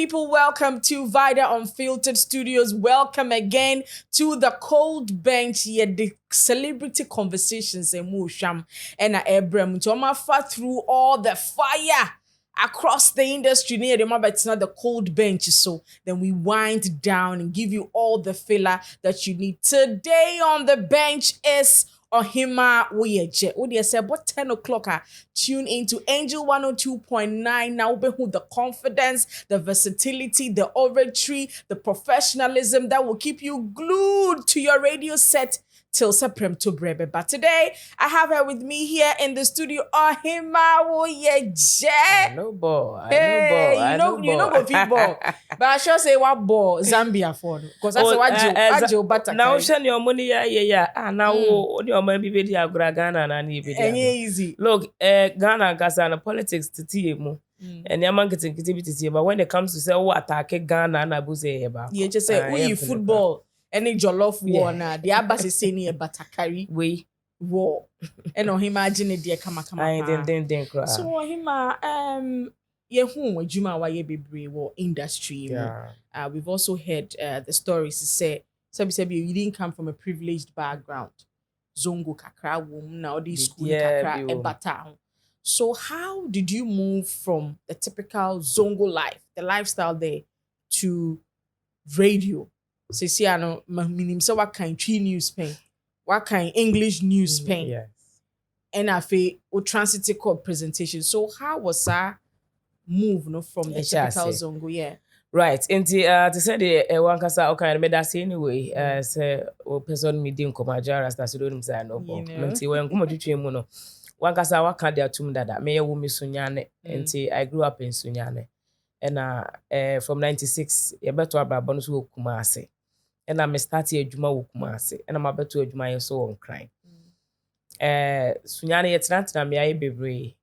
people, welcome to Vida Unfiltered Studios. Welcome again to the Cold Bench, here the celebrity conversations and Musham and Abraham to through all the fire across the industry. Remember, it's not the Cold Bench, so then we wind down and give you all the filler that you need. Today on the bench is Ohemaa Woyeje. Odi say about 10 o'clock. Tune into Angel 102.9. Now be who the confidence, the versatility, the oratory, the professionalism that will keep you glued to your radio set till Supreme to Brebe. But today I have her with me here in the studio. Ohemaa Woyeje. I know ball. You know go people. But I sure say what ball Zambia for because that's what you better. Now send your money yeah. Now your money be the Ghana na ni be. Easy. Look, Ghana Ghana politics to TMO. And your marketing activity, but when it comes to say what attack Ghana na buze about. You just say we football. Any jollof war na the abasi say ni batakari we war and Ohemaa imagine dear kama I didn't cry. So Ohemaa ye hu adwuma wa ye bebre war industry. We've also heard the stories to say you didn't come from a privileged background. Zongo kakra wom na odi school kakra ebata. So how did you move from the typical Zongo life, the lifestyle there, to radio? See, I know, meaning so what kind of news pen, what kind English news pen, yes. And I feel or transit called presentation. So how was that move from the typical Zongo? Yeah, right. And to say the one kasa okay, I made that anyway. Say o person me din komajara sta so don't say no. Nti when come to twem no. One kasa wa ka dia tum dada. Me ye wo me sunyane. Nti I grew up in Sunyane. And from 96, I beto abrabon so Kumasi. And I started adwuma wo Kumasi. And I'm about to adwuma so on crime. Sunyane yetna na me aye bebre.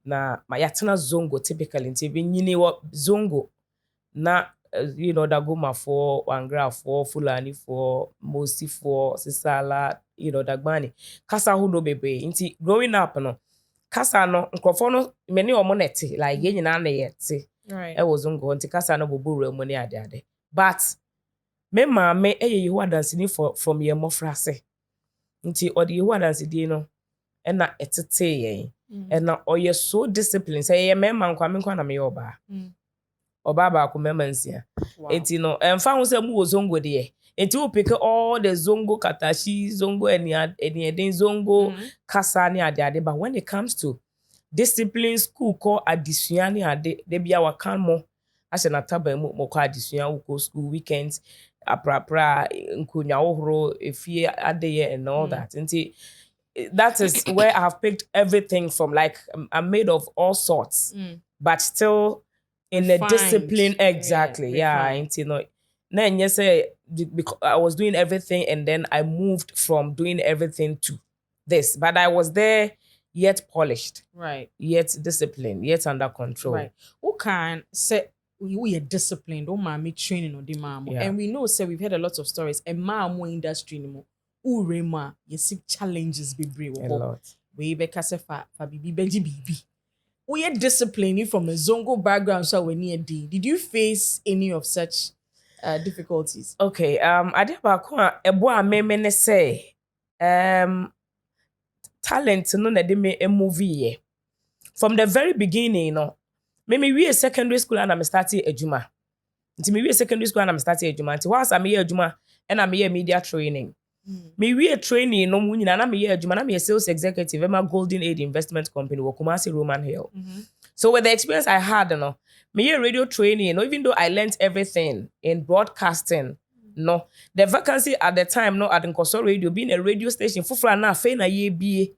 Na ma yatena Zongo typically nti be nyini wo Zongo na Dagoma for Wangra for Fulani for Mosi for Sisala, Dagbani. Kasa hu no bebre. Nti growing up no kasa no nkrofo no many omonete like ye nyina na yete. Right. I was Zongo nti kasa no boburu money ade. But me maame eye yehu adansini from ye mofrase. Nti odi yehu adansidi no na etete yen. Na oye so disciplined. Say ye mema nkwa na me oba. Oba ba ko mema nsia. Enti no emfa hu se mu wo Zongo de. Enti wo pick all the Zongo katashi, Zongo eni Zongo kasa ni ade. But when it comes to discipline school called adisua ni ade de bia wakan mo ase na taba mu mo call adisua wo go school weekends aprapra nkonya ohoro efie adeye and all that. Nti that is where I have picked everything from. Like I'm made of all sorts, but still in a discipline. Exactly. Yeah. Nti then you say because I was doing everything and then I moved from doing everything to this, but I was there yet polished, right? Yet disciplined, yet under control. Right. Who can say we are disciplined? Oh, mommy training on the mom, and we know. Say we've heard a lot of stories. And mom industry anymore. Urema, you see challenges be brave. A lot. We be kase fa bibi beji bibi. We are disciplined from a Zongo background, so we near D. Did you face any of such difficulties? Okay. I did about a me say talent no na de me a movie from the very beginning me we secondary school and I'm starting adwuma nti me we secondary school and I'm starting adwuma nti whilst I'm here adwuma and I'm here media training me we training no mu nyina na me here adwuma na me sales executive at my Golden Aid Investment Company wo Kumasi Roman Hill. So with the experience I had me here radio training even though I learned everything in broadcasting. No, the vacancy at the time, at Nkoso Radio, being a radio station, Fufra na fe na ye be,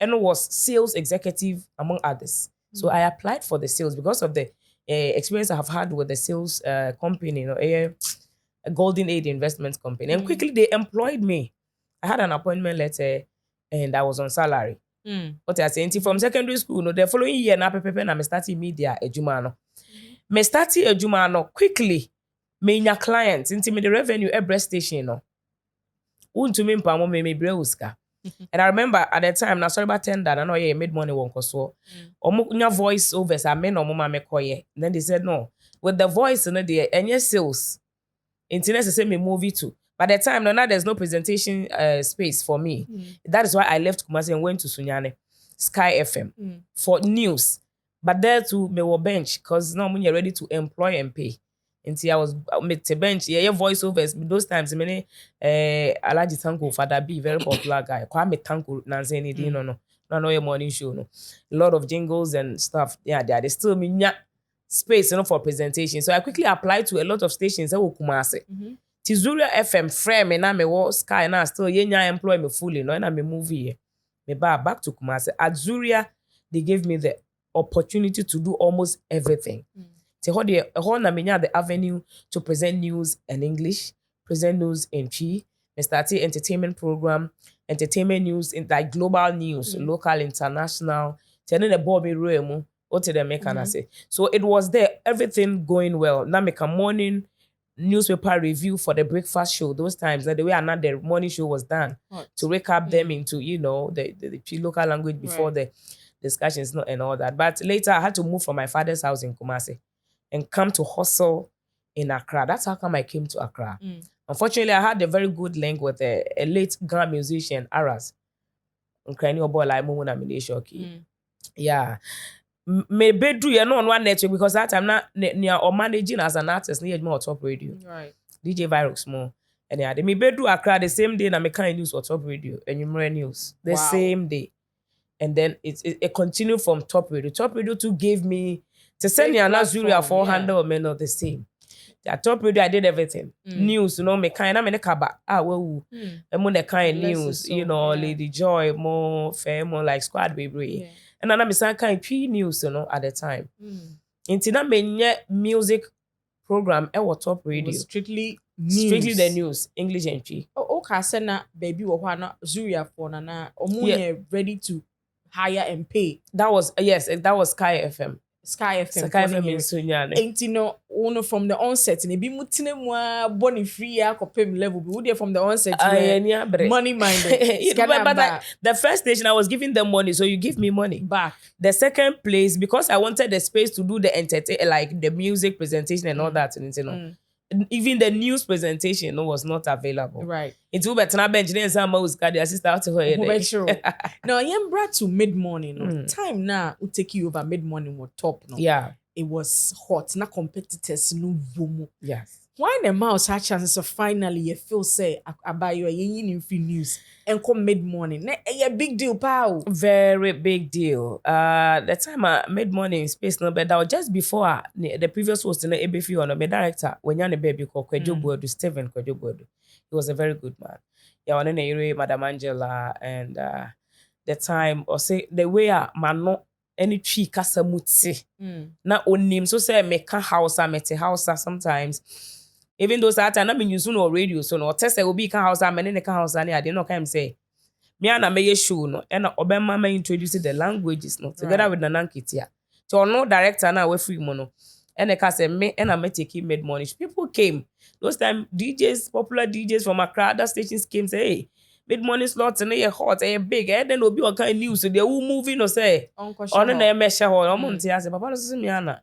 and was sales executive among others. So I applied for the sales because of the experience I have had with the sales company, a Golden Aid Investment Company. And quickly they employed me. I had an appointment letter and I was on salary. What I say, from secondary school, the following year, na me started media ejuma me started ejuma quickly. Me nya clients inti me the revenue every station untumi mpamo me brewuska. And I remember at the time na sorry about tender na no ye made money won koso omo nya voice overs I me no mama me koye. Then they said no with the voice in there, and yes, sales. Internet say me movie too. By the time now there's no presentation space for me. That is why I left Kumasi and went to Sunyane, Sky FM for news. But there too, me were bench because now when you're ready to employ and pay. Until I was made to bench, yeah, voiceovers. Those times, many Alaji Tanko, Father B, very popular guy. Kwame Tanko, Nanzeni, no, your morning show, no. A lot of jingles and stuff. Yeah, they still mean space, for presentation. So I quickly applied to a lot of stations. I will Kumasi. Tizuria FM frame and I'm a Sky and I still employ me fully, no, and I'm a movie. Me back to Kumasi. At Zuria, they gave me the opportunity to do almost everything. The avenue to present news in English, present news in Chi, I started entertainment program, entertainment news in like global news, local, international. Telling the Bobby Roemo, what to them can I say? So it was there, everything going well. Now make a morning newspaper review for the breakfast show. Those times, the way another morning show was done to recap them into the local language before the discussions and all that. But later I had to move from my father's house in Kumasi and come to hustle in Accra. That's how come I came to Accra. Unfortunately, I had a very good link with a late grand musician, Aras. Yeah. Maybe do you know on one network because that I'm not near or managing as an artist near more top radio. Right. DJ Virus more. And yeah, they maybe do Accra the same day and I kind news or top radio and you news the same day. And then it continued from top radio. Top radio too gave me to send me an Azuria 400 men of the same. At top radio, I did everything. News, me kind of kaba. I'm on the kind news, Lady Joy, more fair, more like Squad Baby. Yeah. And then I'm kind of news, at the time. Until I music program at top radio. Strictly news. Strictly the news, English and Chi. Oh, okay, send baby or Zuria for Nana, or ready to hire and pay. That was Sky FM. Sky FM. Sky FM in Sunyane. Ain't one from the onset. And be mutine mwa boni free level. We would from the onset. Money minded. But the first station I was giving them money, so you give me money back. The second place, because I wanted the space to do the like the music presentation and all that, and even the news presentation was not available. Right. It's Uber Tanabe engineer and was the assistant to her. Now, I'm brought to mid-morning. Time now will take you over mid-morning or top. No? Yeah. It was hot. Now competitors no vomo. Yes. Why the mouse had chances of finally you feel say about you in free news and come mid-morning. A big deal, pal. Very big deal. The time mid-morning space no but that was just before the previous host in the ABF on my director when you're baby called Kwejobodu, Stephen Kwejobodu. He was a very good man. Yeah, on the Madam Angela and the time or say the way man any tree kasa mutsi. Na onim so say me ka house sometimes. Even though that time I been using no radio, so no test will be can house and in the house and I did not come say. Me and I show no and Obama may introduce the languages no together with Nanankitia. So no director now we free mono. And the cast me and I may take him made money. People came. Those time DJs, popular DJs from Accra, other stations came say, hey, mid morning slots and they hot and big, and then will be all kind of news. So they will move in or say, on the measure or Monty. I said, Papa, this is me, Anna.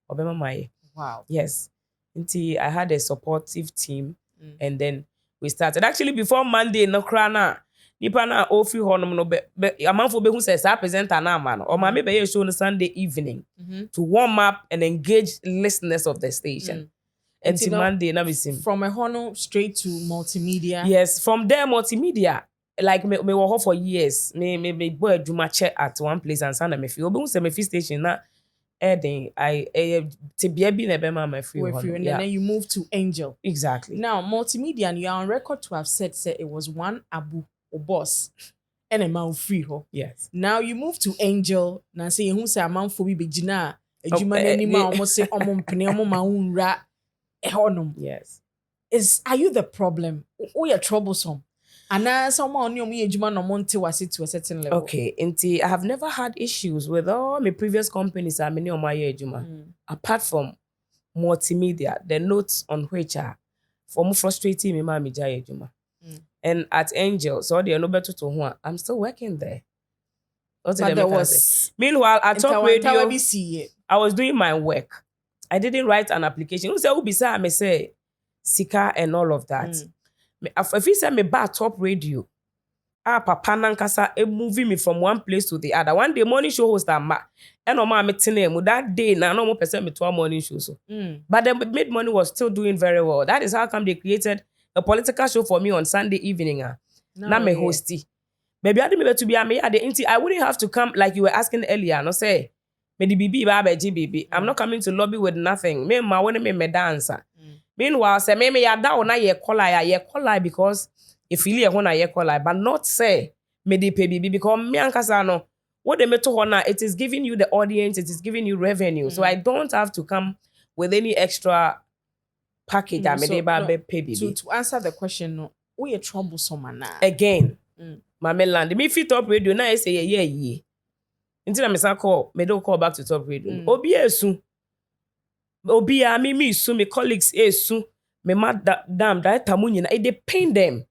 Obama my. Wow. Yes. Until I had a supportive team, and then we started. Actually, before Monday, no crana. Nipa na ofi honum no be amanfo be hu say sa presenter na ama no. O ma me be show on Sunday evening to warm up and engage listeners of the station. And Monday na misim. From a honor straight to multimedia. Yes, from there multimedia. Like me were for years. Me boy adwuma che at one place and sana me fi. Obi hu say me fi station na then I to be my free and then you move to Angel. Exactly. Now multimedia and you are on record to have said it was one Abu or boss and a man free ho. Yes. Now you move to Angel. Now say who say a man for we begina a human anima almost say maunra ehonum. Yes. Are you the problem? Or you're troublesome? And someone on your no monte was it to a certain level. Okay, I have never had issues with all my previous companies I mean on my ejuma. Apart from multimedia, the notes on which are for frustrating me mama ejuma. And at Angel, so they are no better to who I'm still working there. But there was meanwhile at top radio, I was doing my work. I didn't write an application. Who say who beside me say Sika and all of that. If you say me bar top radio, papa nankasa a moving me from one place to the other. One day morning show host and my meeting that day now no more percent me 12 morning shows. So. But the mid money was still doing very well. That is how come they created a political show for me on Sunday evening. Now me hosty. Maybe I didn't to be a me at the I wouldn't have to come like you were asking earlier. No say me the BB baba GBB. I'm not coming to lobby with nothing. Me ma want me dancer. Meanwhile, say me ya da ona ye call because if you want to call but not say me the pay BB because me ankasa no what they meto hona it is giving you the audience, it is giving you revenue. So I don't have to come with any extra package that me pay BB. To answer the question, no, we are troublesome man. Again, my land me fit top radio na I say yeah. Until I call, me don't call back to top radio. Obi esu. Obi a me su me colleagues esu. Me madam that tamunyina it dey pain them.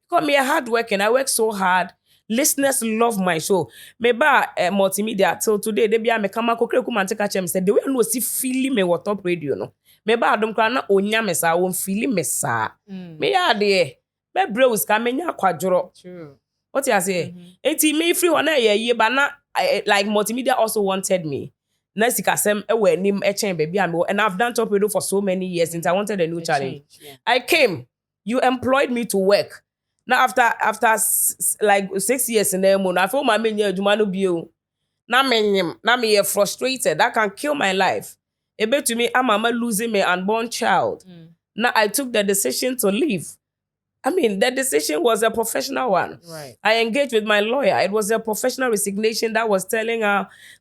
Because me a hard working, I work so hard. Listeners love my show. Me ba multimedia till today they be me kama kokre ku man take a chem say the way no see feeling me what top radio no. Me ba adom kra na onya me sa won feeling me sa. Me ya de me brews ka me nya kwadworo. True. What you say? Enti me free one ye ba na like multimedia also wanted me. Next kasem we nim baby and I've done top radio for so many years since I wanted a new challenge. Yeah. I came. You employed me to work. Now after like 6 years in there, I feel my menu jumano bio. Now me frustrated. That can kill my life. A bit to me, I'm losing my unborn child. Now I took the decision to leave. I mean, the decision was a professional one. Right. I engaged with my lawyer. It was a professional resignation that was telling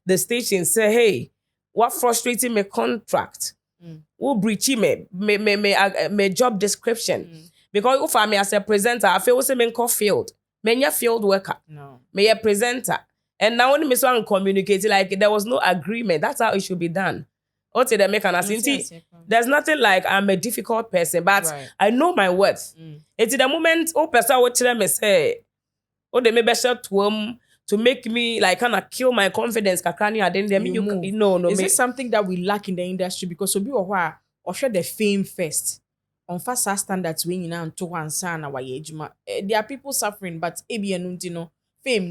the station, say, hey, what frustrating me contract? Who breaching me job description? Because if I'm as a presenter, I feel also field. Me a field worker. No. Me a presenter. And now when me so communicate, like there was no agreement. That's how it should be done. There's nothing like I'm a difficult person, but I know my worth. It's the moment person would tell me say, they may be shot to make me like kind of kill my confidence. No. Is it something that we lack in the industry? Because we or share the fame first. On first standards when you know to one son Woyeje. There are people suffering, but fame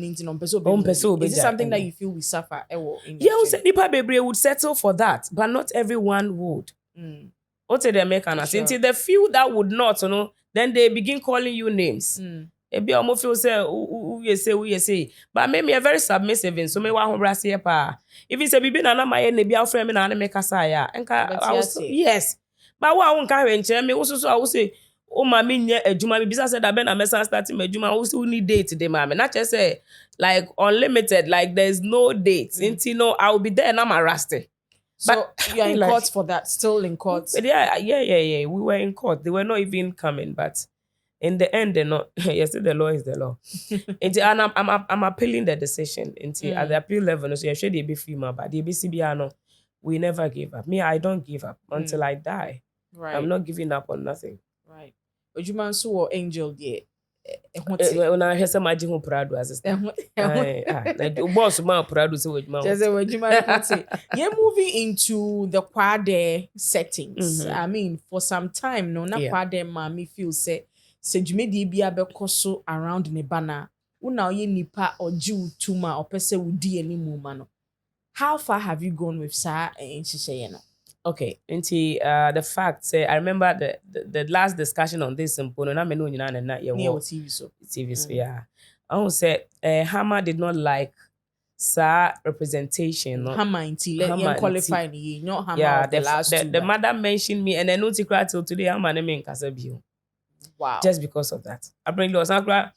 is it something that you feel we suffer? Yeah, would settle for that, but not everyone would. Until the few that would not, then they begin calling you names. Ebi almost feel say, who you say. But maybe a very submissive in so me wa brasier pa. If it's a bibi na na my nebi afre me na na me kasa ya. Yes. But what I won't carry me also I will say, oh my minya ejuma me bisa said that ben na starting my ejuma also need date today mama. Not just say like unlimited, like there's no date. Until I will be there and I'm arrested. So but, you are in court for that, still in court. Yeah. We were in court. They were not even coming, but in the end, they're not. Yes, the law is the law. And I'm appealing the decision. At the appeal level, so you should be female, but the BCBR we never give up. Me, I don't give up until I die. Right. I'm not giving up on nothing. Right. Ojuman so angel yeah. When I hear some magic Prado as a boss man Prado so you're moving into the quad settings. I mean, for some time, no, not quad mommy feel say jumedi bi abekoso around Nebana. Una ye nipa or Jew tuma or pese udi any mumano. How far have you gone with Sa in Shishayena? Okay, the fact I remember the last discussion on this in Pono, na menu nyina na ye wo TV so yeah. I won't say Hammer did not like Sa representation. Hammer let qualify ni not Hammer. Yeah, the mother mentioned me and then no secret till today Hammer name in Kasabio. Wow. Just because of that. I bring loss akra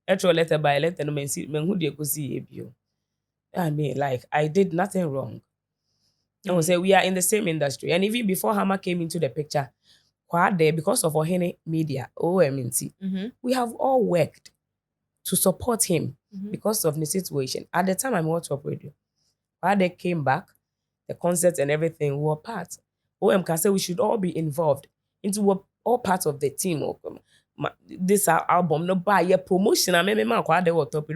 etro letter by letter no men who dey go see ebio. I mean, like I did nothing wrong. I would say we are in the same industry. And even before Hammer came into the picture, because of Ohemaa media, OMNT, we have all worked to support him because of the situation. At the time I'm on top radio. While they came back, the concerts and everything were part. OMK said we should all be involved into all parts of the team. This album no buy a promotion. I me man kwa de top.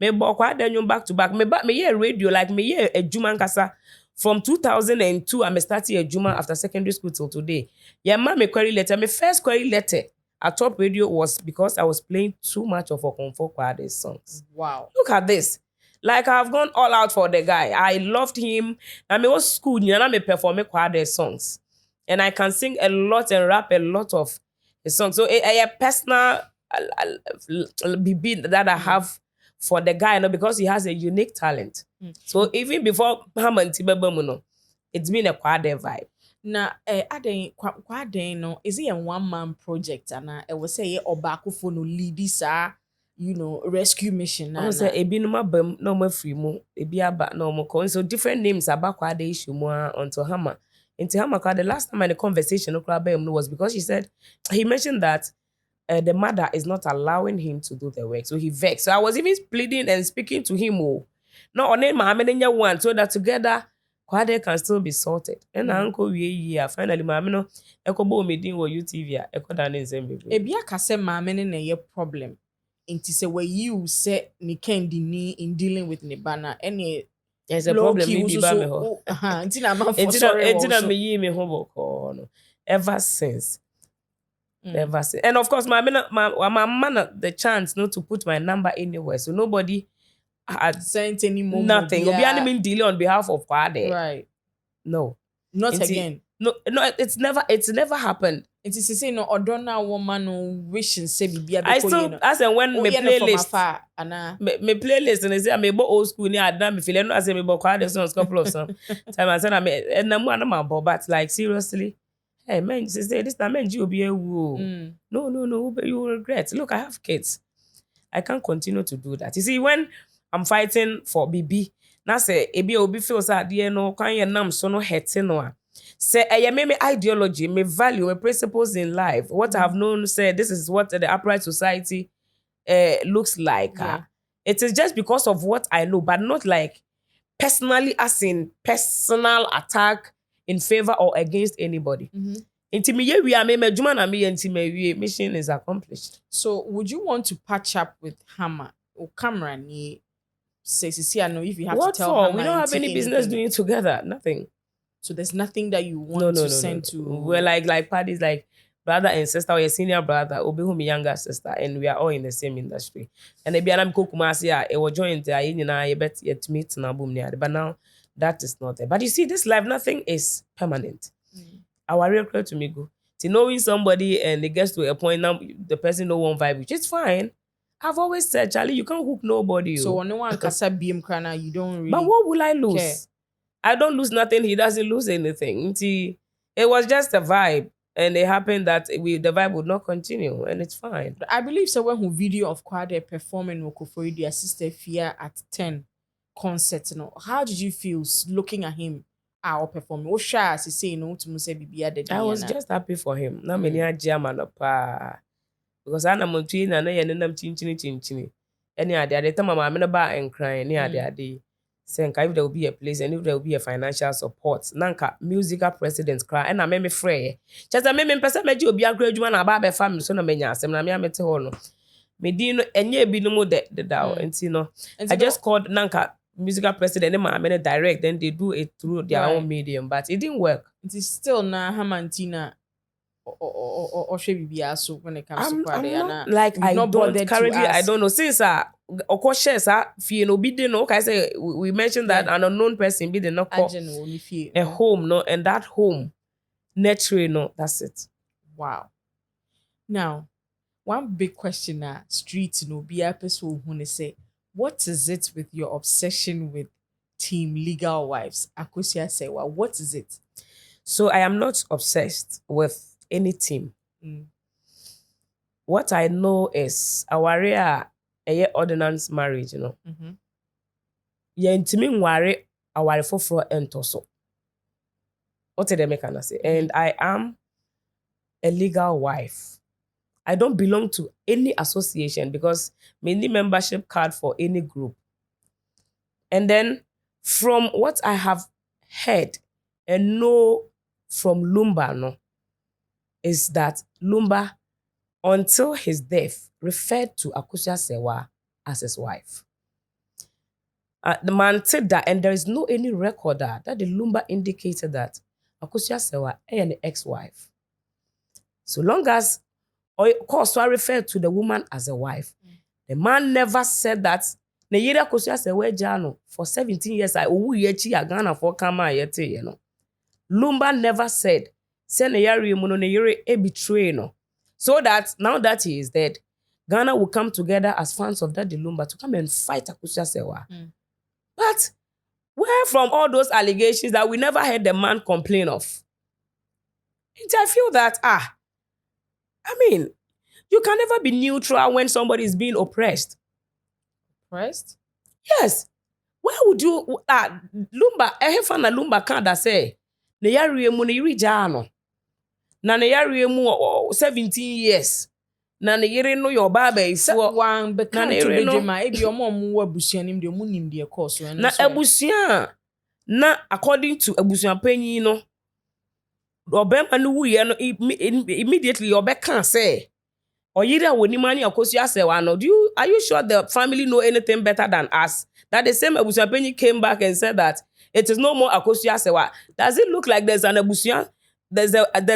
Me back to back. Me yeah radio like me yeah a Juman kasa. From 2002, I'm starting a Juma after secondary school till today. Yeah, my query letter. My first query letter at top radio was because I was playing too much of Okonfo Kwade's songs. Wow. Look at this. Like I've gone all out for the guy. I loved him. I mean, was school, you know, I perform Kwade's songs. And I can sing a lot and rap a lot of his songs. So a personal BB that I have for the guy, you know, because he has a unique talent. So even before Haman Tibebamuno, it's been a Kwade vibe. Na Kwade no, is it a one-man project? And I will say Obaku for no lead rescue mission. I say ebi no mabam no ma free mu, ebi aba no mo ko. So different names about Kwade issue mo onto Hama. Into Hama the last time I had a conversation was because he mentioned that the mother is not allowing him to do the work. So he vexed. So I was even pleading and speaking to him. No, on name one, so that together Kwade can still be sorted. And uncle finally no ekobo meeting wo UTV ekoda ne nzembe. Ebia kase maame ne ye problem. Inti se where you say ni kendi ni in dealing with ni bana any there's a problem maybe ba me ho. Inti na man for sorry. Inti na me yi me ho boko no. Ever since. Ever since. And of course, my man the chance not to put my number anywhere. So nobody had sent any more. Nothing. Yeah. Obi dealing on behalf of Kwade. Right. No. Not again. No, it's never happened. It is to say no Odonna woman no wish and say be I still as and when me playlist me playlist and say I me old school ni adna me feel no as me Kwade songs couple of songs. Time I said I me and na but like seriously. Hey man, she say this time man you be a woo. No, you will regret. Look, I have kids. I can't continue to do that. You see, when I'm fighting for BB, now say ebi obi feels that no can you nam so no hurting no. Say me ideology, me value, me principles in life. What I have known, say this is what the upright society looks like. Yeah. It is just because of what I know, but not like personally as in personal attack in favor or against anybody. Mission is accomplished. So would you want to patch up with Hama or Cameron? Say, I know if you have what to tell for? Hama We don't have any business doing together. Nothing. So there's nothing that you want to send to. We're like parties like brother and sister, or your senior brother, or be my younger sister, and we are all in the same industry. And maybe I'm Kumasi, I was joined there, I bet yet meet na boom near. But now that is not there. But you see, this life, nothing is permanent. Our real credit to me go. To knowing somebody and it gets to a point now, the person no one vibe, which is fine. I've always said, Charlie, you can't hook nobody. So when no one can say BM Krana, you don't really. But what will I lose? Care. I don't lose nothing. He doesn't lose anything. It was just a vibe. And it happened that the vibe would not continue. And it's fine. I believe so when who video of Kwade performing Okofori, their sister Fia at 10 concert. How did you feel looking at him or performing? What shy as he say to say BB I was just happy for him. Not many German because I'm on twin and I am chin. Any idea the time I'm about and crying near the day. Saying if there will be a place and if there will be a financial support, Nanka musical president cry and I made me free. Just I made me person made you be a great one about family so no menya sem na me amete ho no. Me di no enye bi no mo the daw enti I just called Nanka musical president and I direct then they do it through their own medium but it didn't work. It is still na Hamantina or Shebi so when it comes to Kwade like I don't currently I don't know since of course shares be no okay say we mentioned that an unknown person be the no a home no and that home naturally no that's it. Wow. Now one big question street be a person who say what is it with your obsession with team legal wives? Akosia say what is it? So I am not obsessed with any team. What I know is our area a ordinance marriage, intimi nware aware foforo entoso. What did they make an say? And I am a legal wife. I don't belong to any association because mainly membership card for any group. And then from what I have heard and know from Lumba, is that Lumba, until his death, referred to Akusia Sewa as his wife. The man said that, and there is no any record that the Lumba indicated that Akosua Sewa and ex-wife. So long as Kosua referred to the woman as a wife, the man never said that. Ne yere Akosua Sewa jano for 17 years. I Woyeje Ghana for kama yete you know. Lumba never said say ne yare mu no ne yere e betray no. So that now that he is dead, Ghana will come together as fans of Daddy Lumba to come and fight Akosua Sewa. But where from all those allegations that we never heard the man complain of? And I feel that, I mean, you can never be neutral when somebody is being oppressed. Oppressed? Yes. Where would you, Lumba, na Lumba can't say, ne yari mu ne yiri jano. Na ne yari mu 17 years. Na ne yere no your baba ifo one be kan to bedwema e bi omo mu abusua nim de mu nim de course na abusua na according to abusua panyin no obema no wuye no immediately obeka say oyire awonima ni Akosua Sewa no are you sure the family know anything better than us that the same abusua panyin came back and said that it is no more Akosua Sewa? Does it look like there's an abusua? There's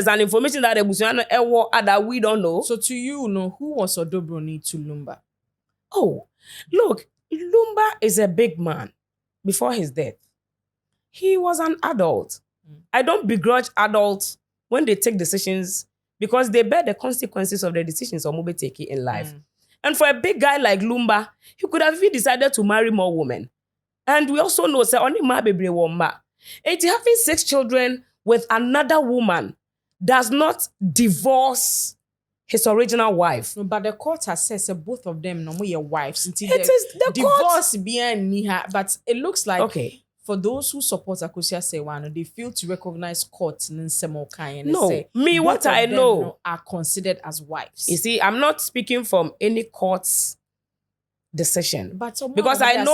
an information that Ebusiano Ewo that we don't know. So to you, who was Odobroni to Lumba? Oh, look, Lumba is a big man before his death. He was an adult. I don't begrudge adults when they take decisions because they bear the consequences of the decisions or maybe taking in life. And for a big guy like Lumba, he could have even decided to marry more women. And we also know, say, only ma bebre woma. And having 6 children with another woman does not divorce his original wife. No, but the court has said both of them no more your wives. It is the divorce being niha, but it looks like for those who support Akosua Sewa, they fail to recognize courts in Semo Kai and say me what I know are considered as wives. You see, I'm not speaking from any court's decision, but because I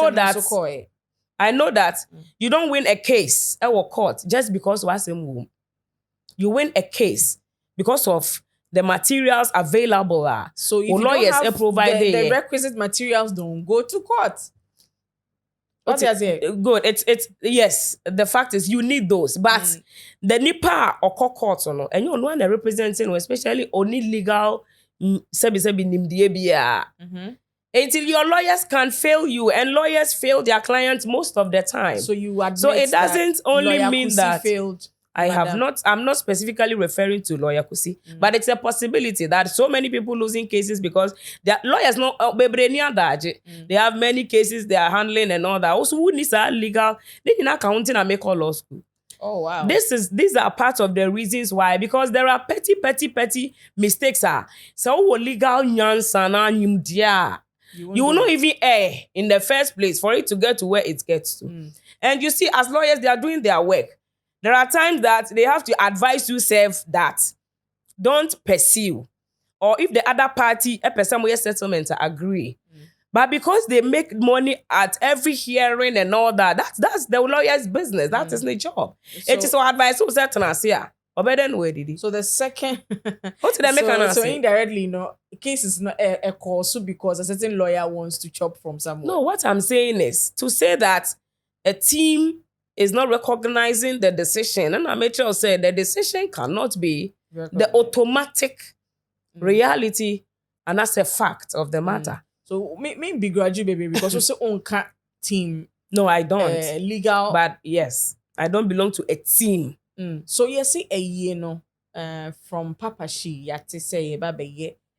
know that you don't win a case at court just because what's in womb. You win a case because of the materials available. So if you lawyers don't have provide the requisite materials, don't go to court. What is it? Good. It's yes. The fact is you need those, but the NIPA or court or no, and you know one representing, especially only legal sebi nimdiebia. Until your lawyers can fail you, and lawyers fail their clients most of the time. So you admit so it doesn't only mean that failed. I'm not specifically referring to Lawyer Kusi, but it's a possibility that so many people losing cases because their lawyers know they have many cases they are handling and all that. Also, who needs a legal? They in accounting and make law school. Oh wow! These are part of the reasons why, because there are petty mistakes. So legal nyansa you will not even err in the first place for it to get to where it gets to. And you see, as lawyers, they are doing their work. There are times that they have to advise you that don't pursue. Or if the other party, a person with settlement, agree. But because they make money at every hearing and all that's the lawyer's business. That is their job. It is so advice who said to So the second, what did I make so indirectly, case is not a cause because a certain lawyer wants to chop from someone. No, what I'm saying is to say that a team is not recognizing the decision, and Amateur said the decision cannot be the automatic reality, and that's a fact of the matter. So me begrudge you, baby, because also own team. No, I don't. Legal, but yes, I don't belong to a team. So you see a year from Papa She yati say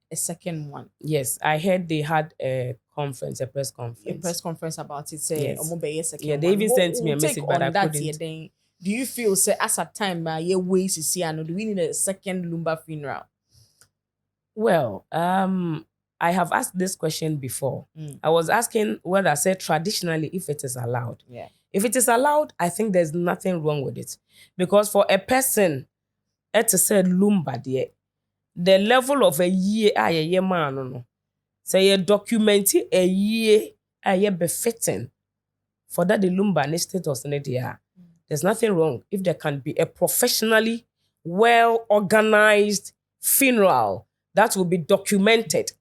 a second one. Yes, I heard they had a press conference. A press conference about it. Say yes. Second yeah, they even sent me a message, but I couldn't. Do you feel say as a time year ways to see do we need a second Lumba funeral? Well, I have asked this question before. I was asking whether I said traditionally if it is allowed. Yeah. If it is allowed, I think there's nothing wrong with it. Because for a person, it said Lumba there, the level of a year, say documenting a year, befitting for that the Lumba status in there. There's nothing wrong if there can be a professionally well organized funeral that will be documented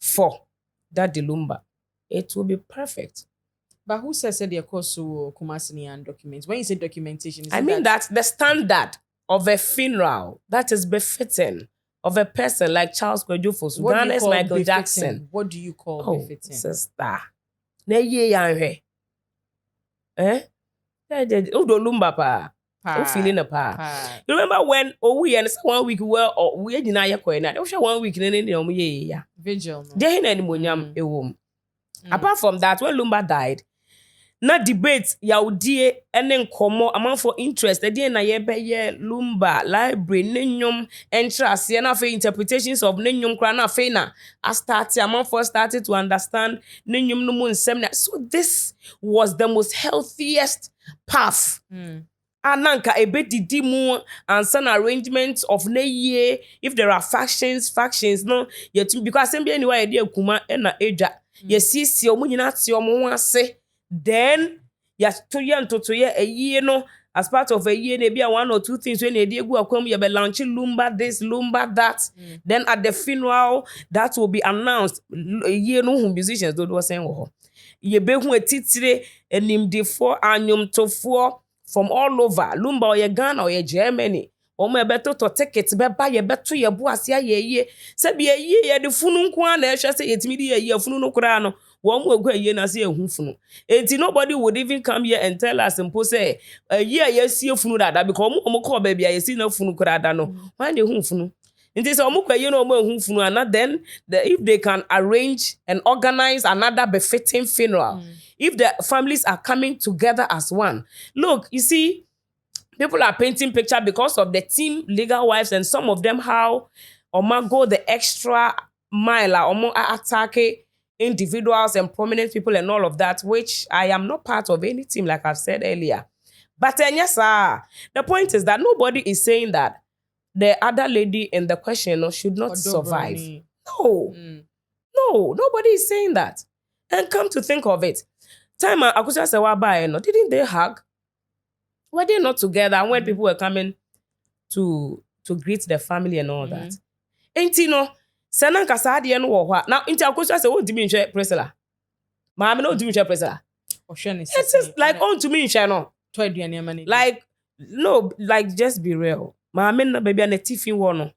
for that the Lumba. It will be perfect. But who says that the course so Kumasi and documents? When you say documentation, I mean that the standard of a funeral that is befitting of a person like Charles Kwejufosu, Ghana's Michael befitting? Jackson. What do you call befitting? Sister. Na ye yanhwe. Udo Lumba pa. O feeling a pa. You remember when we and 1 week we deny your coin. I was 1 week in the vigil. There any monyam a womb. Apart from that, when Lumba died, na debate yaudie ene nkomo amount for interest the na ye Lumba library nenyum entrance ye na fe interpretations of nenyum kra na fe na I started to understand nenyum no mu nsem. So this was the most healthiest path. Ananka ebedidi mu and some arrangements of ye if there are factions no yet because same be anyway idea kuma na eja ye sisi omu nyina ti omu ase. Then ya to ye a year no as part of a year maybe 1 or 2 things when they go come you be launching Lumba this Lumba that. Then at the funeral that will be announced a year no musicians don't was saying ye be hu etitire enimdefo anyomtofo from all over Lumba or ye Ghana or ye Germany omo ebeto to ticket be ba ye beto ye bo ase ye se be ye de funu nko na ehwe se yetimi de ye funu no kura no one will go ye na say ehun funu enti nobody would even come here and tell us and say ye see funu that because omo call baby ye see na funu kura da no why dey hun funu enti say omo kwa ye no omo ehun funu and then if they can arrange and organize another befitting funeral if the families are coming together as one. Look, you see, people are painting picture because of the team legal wives and some of them how Oma go the extra mile or attack individuals and prominent people and all of that, which I am not part of any team, like I've said earlier. But yes, the point is that nobody is saying that the other lady in the question should not survive. No, nobody is saying that. And come to think of it, time Akusa Sewa didn't they hug? Were they not together? And when people were coming to greet the family and all that. Ain't you know, Senan Kasadi and Waha. Now, into Akusa Sewa, what do you mean, Priscilla? Mamma, no, do you mean, Priscilla? It is like on to me, channel. Like, no, like, just be real. Mamma, baby, and a tiffin one.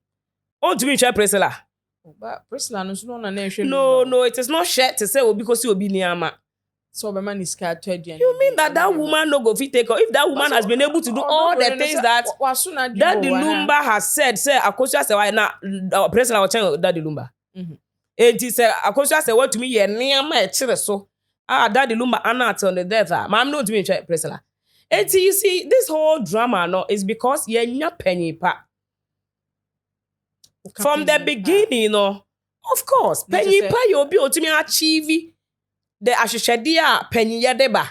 On to me, Priscilla. But Priscilla, no, it is not shared to say, oh, because you'll be near ma. So the man is scared. You mean that woman no go fit take her? If that woman has been able to do all the things that Daddy Lumba has said, say Akosua say why na President wa chen Daddy Lumba. Enti say Akosua say what to me ye niama e kire so. Daddy Lumba ana till the death. Mam no to me President. Enti you see this whole drama no is because ye nya penny pa. From the beginning, you know, of course, penny pa you be to me achieve the asheshedia penny yadeba.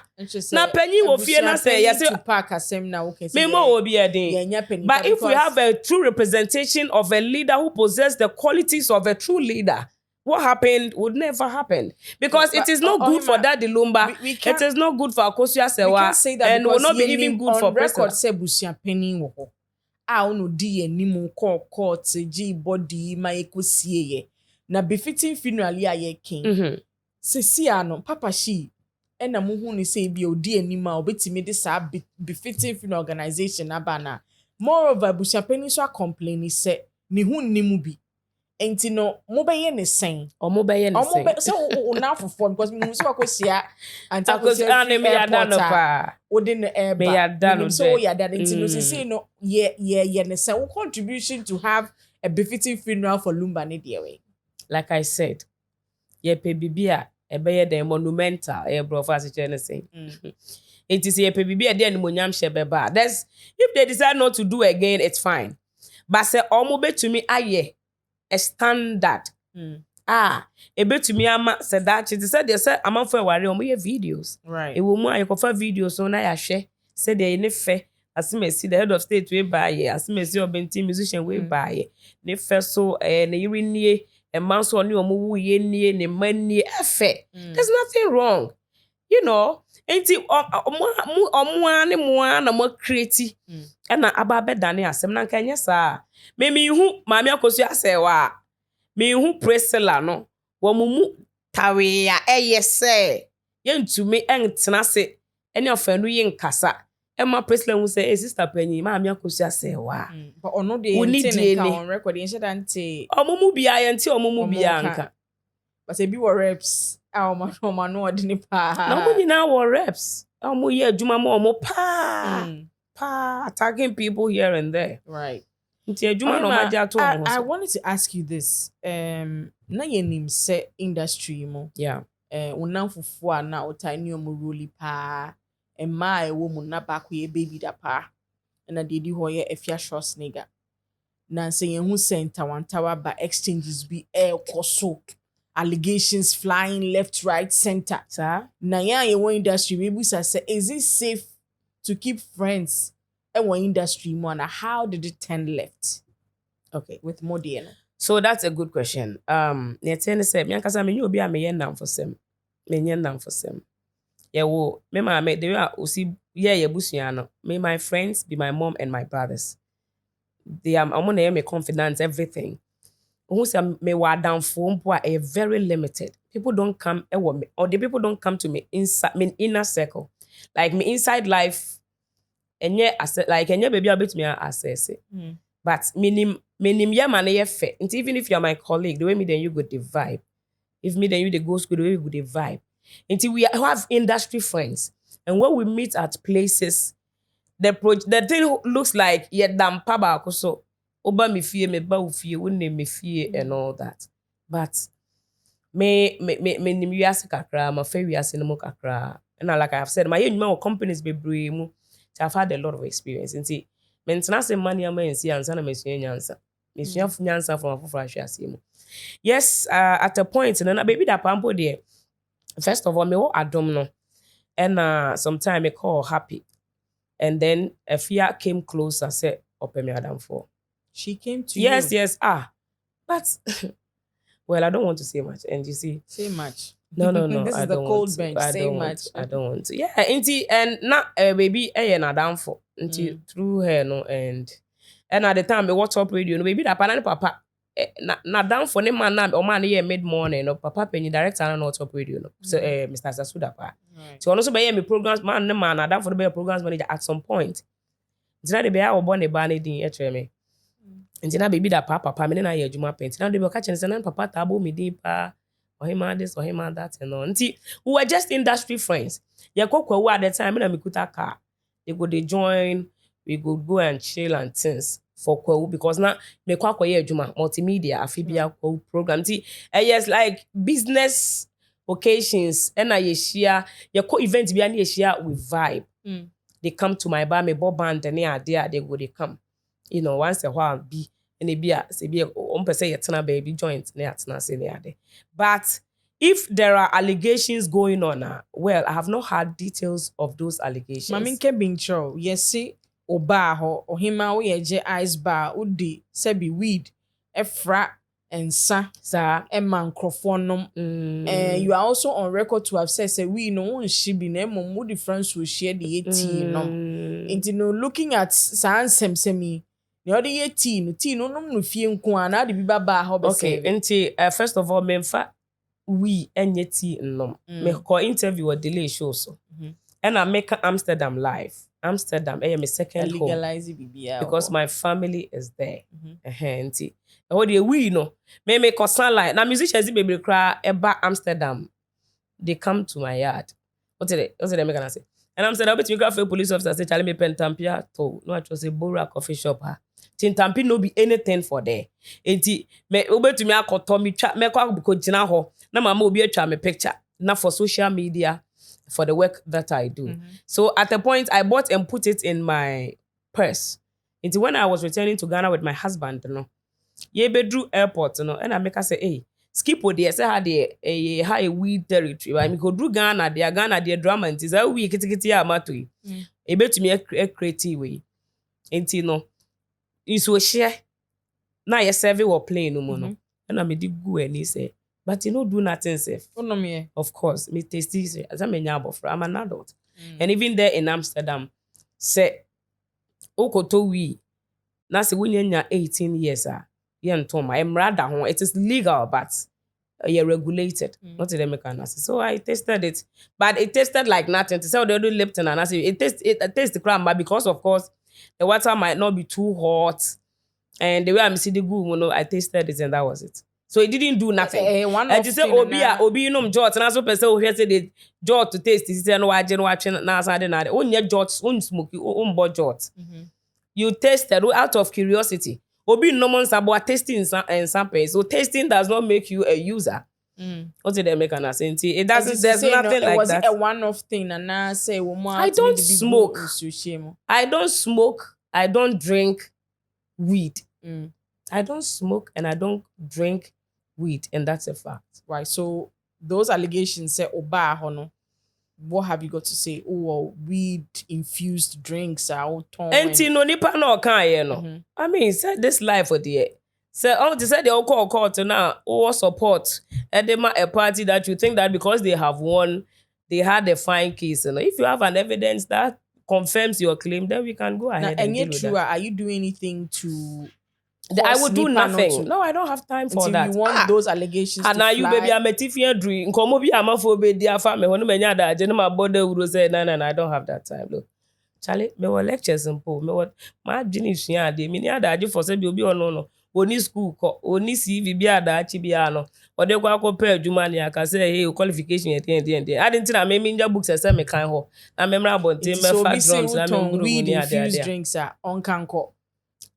Na penny will fear na say yes to park asem na okay. Memo will be a day. But if we have a true representation of a leader who possesses the qualities of a true leader, what happened would never happen. Because it is not good for Daddy Lumba. It is not good for Akosua Sewa. And will not be even good for record say busia penny wo. No di enimu court G body ma ekosie ye. Na befitting funeral ya ye king. Sesia no papa she ena muhu ni say bi odi enima obetimi de sa befitting funeral organization abana. Moreover bushapeni so complain say ni hu nimu bi. Enti no mo be ye ne sen. O mo be ye ne sen. So o na fofo because me so akosia anta akosia me ya da no pa. Odi no air me ya da no. So ya da enti no say no ye ne sen. Contribution to have a befitting funeral for Lumba ne de way. Like I said, ye pe bibia ebe the monumental bro for say it is ye pe bibia de animonyam shebeba. That's if they decide not to do again, it's fine. But say omo betumi aye a standard. Betumi ama said that she said they said amount for worry omo ye videos. Right. E wo mu aye kofa videos so na ya hwe said they ne fe asimesi the head of state we buy ye asimesi obenti musician we buy ye ne fe so ne yiri nie a man so ni omo wu ye nie ne mani efe. There's nothing wrong. You know, enti omo ne mo na mo create e na ababe dane asem na nka nye sa me hu maami Akosua Sewa me hu Priscilla no wo mu tawe ya eye se yɛntumi ɛntena se ɛne ɔfɛno yɛ nkasa ɛma president hu sɛ sister panyin maame akɔsi asɛ wa but ono de Uni yɛnte die ne ni. ka on record yɛnhyɛ da nte ɔmo mu bia yɛnte ɔmo mu bia Ɔmo nka but ebi wɔ reps a ɔma no ɔde ne paa na ɔmo nyinaa wɔ reps ɔmo yɛ adwuma ma ɔmo paa attacking people here and there right nti adwuma na ɔmo agye ato ɔmo I so wanted to ask you this na yɛnim sɛ industry mu yeah wonam fufuo a na ɔtaa ne ɔmo roli paa mmaa a ɛwɔ mu na baako yɛ baby da paa ɛna deɛ di hɔ yɛ Efia Schwarzenegger na sɛ yɛn ho sɛ ntawantawa ba exchanges bi ɛɛkɔ so allegations flying left right center saa na yɛn a yɛwɔ industry bi ebusa sɛ is it safe to keep friends ɛwɔ industry mu ana how did it turn left okay with Modiano? so that's a good question ne ɛte ne sɛ me ankasa me nyɛ obi a meyɛ nnamfosɛm menyɛ nnamfosɛm yɛwɔ me maame the way a osi yɛ yɛbusua no me my friends be my mom and my brothers they am ɔmo na yɛ me confidence everything who say me wa adamfo mpo a ɛyɛ very limited people don't come ɛwɔ me or the people don't come to me inside me inner circle like me inside life ɛnyɛ like ɛnyɛ baby a betumi access it but minim yɛ ma ne yɛ fɛ nti even if you are my colleague the way me then you go the vibe if me then you the go school the way we go the vibe until we have industry friends and when we meet at places the thing looks like yɛ dampa baako so oba me fie me ba wo fie wo ne me fie and all that but me nim wiase kakra ma fa wiase no mu kakra and like I have said my nnwuma companies bebree mu so I've had a lot of experience nti mentena se money ama ensi ansa na mesua nyansa mesua nyansa from afofra ahwe ase mu yes at a point na baby da pampo there first of all me wo adom no and sometime me call happy and then Efia came closer say opemi adam for She came to yes you. yes but well I don't want to say much and you see Say much. no This I is the don't cold want bench. to. Say much. I don't want to yeah inti and na baby na downfall inti through her no and at the time me watch up radio no baby da papa na downfall ne man na o man here mid morning no papa penny director na watch up radio no so Mr. Sasuda pa so ono so be me programs man ne man na downfall be programs manager at some point nti na de be a obo ne ba ne din e kire me nti na baby da papa me na ye adwuma pent na de be o ka kire se na papa ta bo me din pa Ohemaa this Ohemaa that and all nti we were just industry friends ye kokwa at the time na me kuta car they go they join we go and chill and things for Kwawu because now me kwa adwuma multimedia afibia Kwawu program nti yes like business occasions and ye share ye ko event bia na ye share with vibe they come to my bar me bob band and they go they come you know once a while be and e bia se bia on person ye tena baby joint na atena se na ade but if there are allegations going on well I have not had details of those allegations Mami nke bincho yes oba ho Ohemaa Woyeje ice bar udi sebi weed efra ensa sa emma nkrofo nom you are also on record to have said say we no one she be na mo difference we share the 18 no into no looking at sansem semi the other 18 no nom no fie nko ana de bi baba ho be okay nti first of all memfa we enye tea nom me call interview or delay show so and I make Amsterdam live Amsterdam my second home legalize bibia because my family is there nti oh the we no me call sunlight na musicians be cry eba Amsterdam they come to my yard what did they make say and Amsterdam bet me grab a police officer say Charlie me pen tampia to no I just say Bora coffee shop Tintampi no be anything for there enti me obetumi akoto me twa me kwa ko gina ho na mama obi atwa me picture na for social media for the work that I do so at a point I bought and put it in my purse enti when I was returning to Ghana with my husband no ye bedru airport no and I make her say hey skip o there say how the high weed territory I me go do Ghana there drama enti say we kitikiti amato yi ebetumi create we enti no iso share na ye serve or plane no mo no na me di go ani say but you no do nothing safe of course me taste this as I menya abofra I'm an adult and even there in Amsterdam say okoto we na say wunya 18 years ye ntoma emrada ho it is legal but regulated. Not to the mechanics. So I tasted it, but it tasted like nothing. To say they do Lipton and I say it tastes the crime, but because of course the water might not be too hot, and the way I'm seeing the good, I tasted it and that was it. So it didn't do nothing. And you say Obi jot and also person who say the jot to taste this and watching now side only jot smoky jot. You tasted out of curiosity. Obi no one's about tasting and sampling. So tasting does not make you a user. What did they make an assent? It doesn't. There's nothing like that. Was it a one-off thing? And now say, I don't smoke. I don't smoke. I don't drink weed. I don't smoke and I don't drink weed, and that's a fact. Right. So those allegations say Oba hono. What have you got to say? Oh, weed infused drinks are and no nipa no kan no. I mean, said this life for the so to say they all call to now or support and they a party that you think that because they have won, they had a fine case. And if you have an evidence that confirms your claim, then we can go ahead. And yet, true, are you doing anything to? I would do nothing. No, I don't have time for that. You want those allegations and now you baby, I'm a Tiffany dream. Come over, I'm a phobia, dear family. When many that general body would say, no, I don't have that time. Look, Charlie, me were lectures and po. Me what my genius here. They mean that you for say you be on no. Only school, only CV be ada chibiano. Or they go compare Jumani. I can say, hey, qualification at the end. I didn't tell me in your books as I kind ho. I remember about them. So we say weed infused drinks are on canco.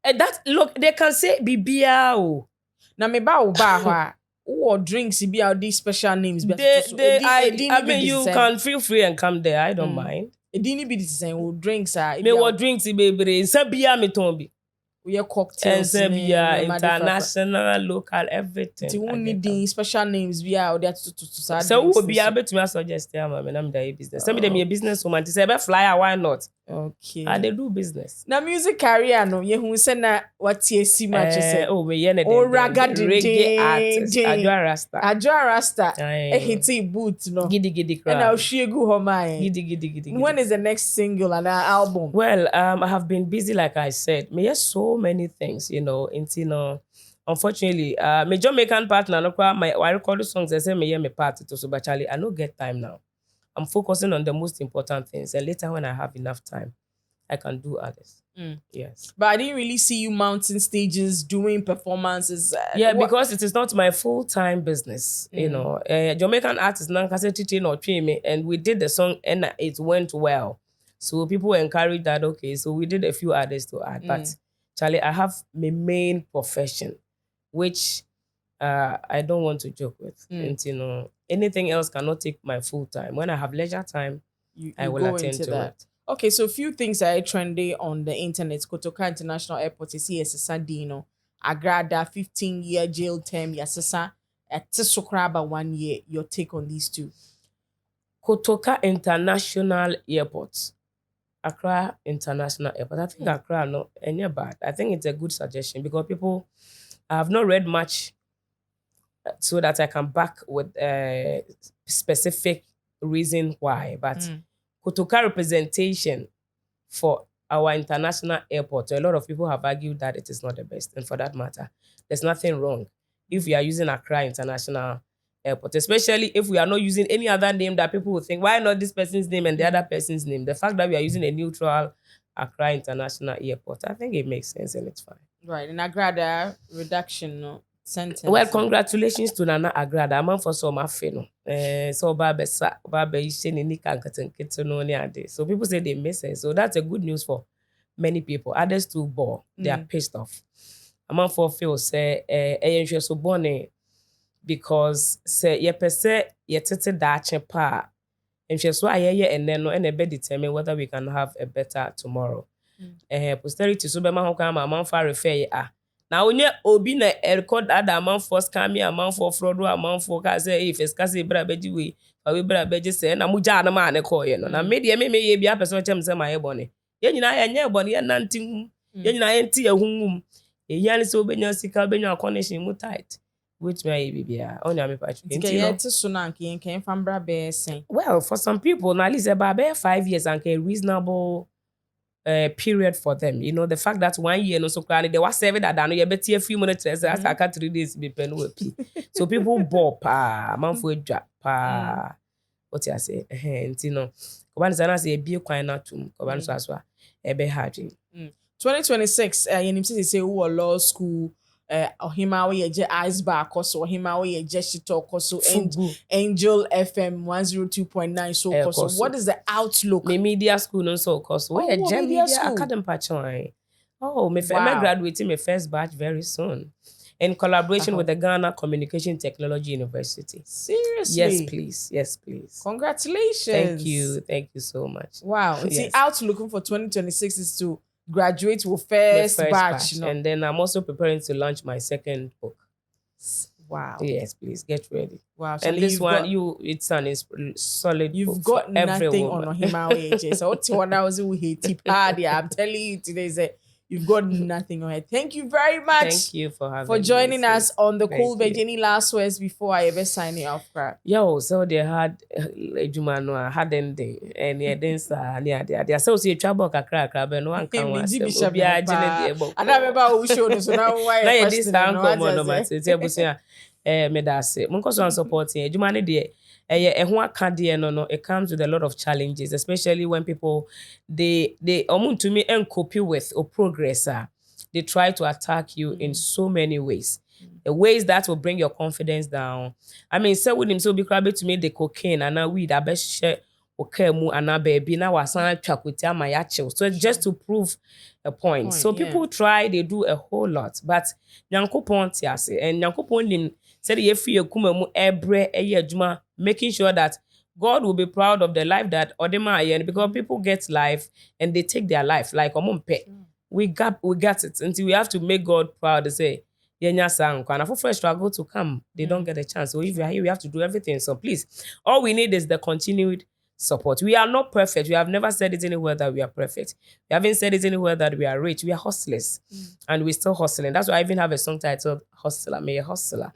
That look, they can say bibia. Na me ba or drinks be out these special names. I mean, you can feel free and come there. I don't mind. It didn't be the same. Drinks are. Me what drinks baby. Sabia me tombi. We are cocktails. International, local, everything. You won't need the special names. We are there to so we will be able to suggest them. I'm the business. Some of them a business woman. To say, flyer, why not? Okay. And they do business. Now music career no. You who say na what you see much say. Oh, we yene. Oh, raga reggae artist. Adwa Rasta. Hiti boot no. Giddy crowd. And I'll share go home. Giddy. When is the next single and our album? Well, I have been busy, like I said. Me yes so many things, unfortunately, my Jamaican partner, I record the songs, I say me part to so but Charlie, I don't get time now. I'm focusing on the most important things, and later when I have enough time, I can do others. Yes. But I didn't really see you mounting stages, doing performances. Because it is not my full-time business. Jamaican artist, and we did the song and it went well. So people encouraged that, okay, so we did a few others to add. But Charlie, I have my main profession, which I don't want to joke with. And, anything else cannot take my full time. When I have leisure time, I will attend to it. Okay, so a few things are trendy on the internet. Kotoka International Airport is here, Sadino. Agrada, 15-year jail term, Yasasa, at Tisokraba 1 year. Your take on these two? Kotoka International Airport. Accra International Airport. I think Accra, no, any bad. I think it's a good suggestion because people have not read much so that I can back with a specific reason why. But Kotoka representation for our international airport, a lot of people have argued that it is not the best. And for that matter, there's nothing wrong if we are using Accra International Airport, especially if we are not using any other name that people will think, why not this person's name and the other person's name? The fact that we are using a neutral Accra International Airport, I think it makes sense and it's fine. Right, and Agrada reduction sentence. Well, congratulations to Nana Agrada. I'm for so much fun. So so people say they miss it. So that's a good news for many people. Others too bore. They are pissed off. I'm for feel say so bonny. Because say ye pese ye tete dache pa and she so aye and then no and be determine whether we can have a better tomorrow. Posterity so be ma ho kan ma fa refer now onye obi na record other man for scam ya man for fraud or man for ka say if ska say bra beji we we bra beji say na muja na ma ne call ye no na me de me ye bia person chem say ma ye bone ye nyina ye nye bone ye nanti ye nyina ye nti ye hunum ye yan so benya sika benya connection mu tight. Which may be only well, for some people, now at least about 5 years and a reasonable period for them. You know, the fact that 1 year no so crying, they was 7 that you bet a few minutes as I got 3 days be pen with. So people bop man for a drop what I say, you know. Koban sana say be kwan na tum. Koban so aswa ebe hard. 2026 say who law school Ohemaa Woyeje Ice Bar koso Ohemaa Woyeje Shito koso Angel FM 102.9 so koso. What is the outlook? Me media school no so koso. Woyeje media academy patron. Oh, me graduating my first batch very soon. In collaboration with the Ghana Communication Technology University. Seriously? Yes, please. Yes, please. Congratulations. Thank you so much. Wow. Yes. See, outlook for 2026 is to graduate with first batch. You know? And then I'm also preparing to launch my second book. Wow. Yes, please get ready. Wow. And this one, it's an solid. You've got nothing on Ohemaa Woyeje. So what's one hours we hate party? I'm telling you today, you've got nothing on it. Thank you very much. Thank you for joining us on the Cool Bench. Any last words before I ever sign you off, crap? Yo, so they had Jumano had them day and yeah, then they associate trouble kakra but no one can was. I remember who showed us. So now why? Now this time come on, no matter. Me da say, mun koso supporting Jumane dey. No, it comes with a lot of challenges, especially when people they to me and copy with or progress. They try to attack you in so many ways. The ways that will bring your confidence down. I mean, say with him so be crabby to me the cocaine and now weed I best share okay mu and baby now was track with my actual. So just to prove a point. So people try, they do a whole lot, but Nyankopon tiase and Nyankopon nim said if you come every juma, making sure that God will be proud of the life that Ohemaa and because people get life and they take their life like we got it until we have to make God proud to say yenya sang and for first struggle to come they don't get a chance. So if you are here we have to do everything. So please all we need is the continued support. We are not perfect. We have never said it anywhere that we are perfect. We haven't said it anywhere that we are rich. We are hustlers and we're still hustling. That's why I even have a song titled Hustler, May a Hustler.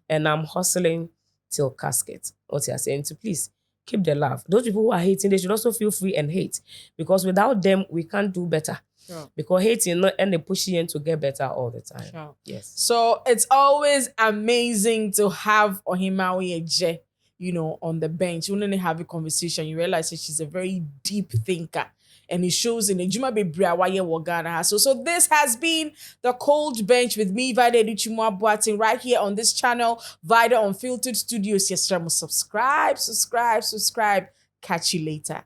And I'm hustling till casket. What you are saying to please keep the love. Those people who are hating, they should also feel free and hate because without them, we can't do better. Sure. Because hating not and they push you in to get better all the time. Sure. Yes. So it's always amazing to have Ohemaa Woyeje, on the bench. When they have a conversation, you realize that she's a very deep thinker. And it shows in the Juma Bebria Waye Wagana. So this has been the Cold Bench with me, Vida Edichimwa Boating, right here on this channel, Vida Unfiltered Studios. Yes, subscribe. Catch you later.